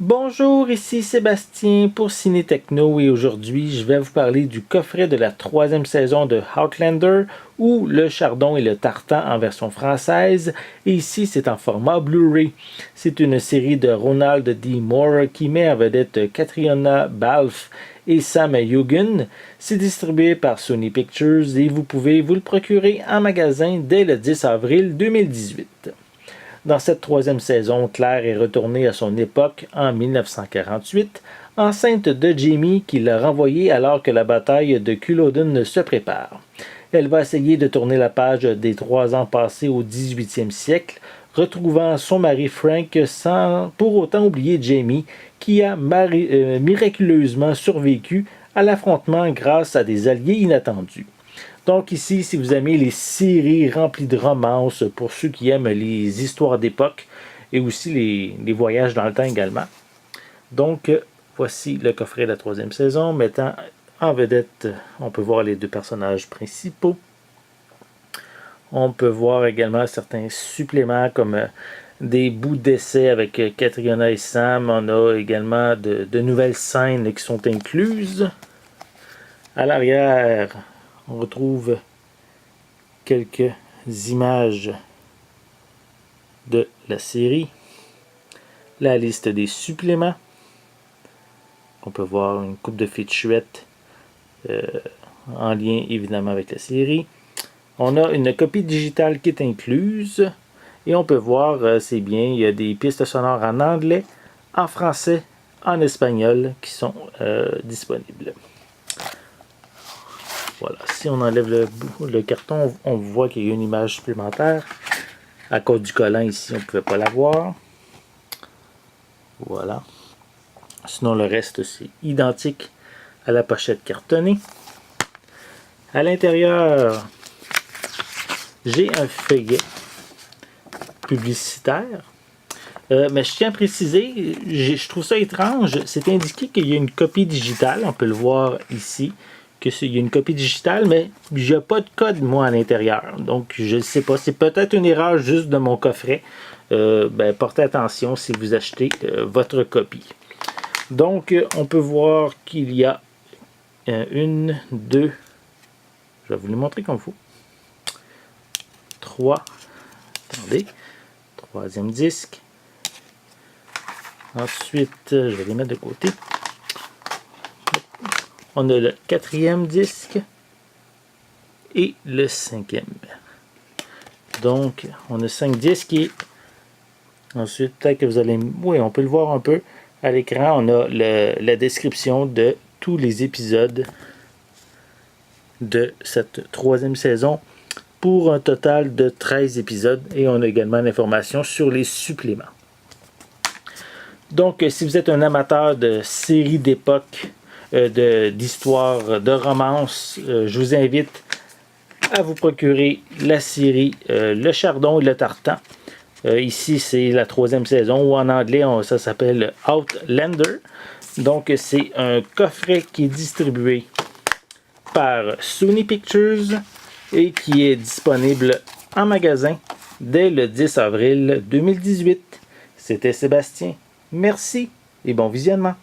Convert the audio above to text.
Bonjour, ici Sébastien pour Ciné Techno et aujourd'hui je vais vous parler du coffret de la troisième saison de Outlander ou Le Chardon et le Tartan en version française et ici c'est en format Blu-ray. C'est une série de Ronald D. Moore qui met en vedette Catriona Balfe et Sam Heughan. C'est distribué par Sony Pictures et vous pouvez vous le procurer en magasin dès le 10 avril 2018. Dans cette troisième saison, Claire est retournée à son époque en 1948, enceinte de Jamie qui l'a renvoyée alors que la bataille de Culloden se prépare. Elle va essayer de tourner la page des 3 ans passés au 18e siècle, retrouvant son mari Frank sans pour autant oublier Jamie qui a miraculeusement survécu à l'affrontement grâce à des alliés inattendus. Donc ici, si vous aimez les séries remplies de romances, pour ceux qui aiment les histoires d'époque et aussi les voyages dans le temps également. Donc voici le coffret de la troisième saison, mettant en vedette, on peut voir les 2 personnages principaux. On peut voir également certains suppléments comme des bouts d'essai avec Catriona et Sam. On a également de nouvelles scènes qui sont incluses. À l'arrière, on retrouve quelques images de la série, la liste des suppléments. On peut voir une coupe de featurettes en lien évidemment avec la série. On a une copie digitale qui est incluse et on peut voir, c'est bien, il y a des pistes sonores en anglais, en français, en espagnol qui sont disponibles. Voilà, si on enlève le carton, on voit qu'il y a une image supplémentaire. À cause du collant ici, on ne pouvait pas la voir. Voilà. Sinon, le reste, c'est identique à la pochette cartonnée. À l'intérieur, j'ai un feuillet publicitaire. Mais je tiens à préciser, je trouve ça étrange. C'est indiqué qu'il y a une copie digitale. On peut le voir ici. Il y a une copie digitale, mais il n'y a pas de code, moi, à l'intérieur. Donc, je ne sais pas. C'est peut-être une erreur juste de mon coffret. Portez attention si vous achetez votre copie. Donc, on peut voir qu'il y a 1, 2, je vais vous les montrer comme il faut. 3, attendez, 3e disque. Ensuite, je vais les mettre de côté. On a le 4e disque et le 5e. Donc, on a 5 disques et ensuite, peut-être que vous allez... Oui, on peut le voir un peu à l'écran. On a la description de tous les épisodes de cette 3e saison pour un total de 13 épisodes. Et on a également l'information sur les suppléments. Donc, si vous êtes un amateur de séries d'époque, d'histoire, de romance, je vous invite à vous procurer la série Le Chardon et le Tartan. Ici, c'est la 3e saison, ou en anglais, ça s'appelle Outlander. Donc, c'est un coffret qui est distribué par Sony Pictures et qui est disponible en magasin dès le 10 avril 2018. C'était Sébastien. Merci et bon visionnement.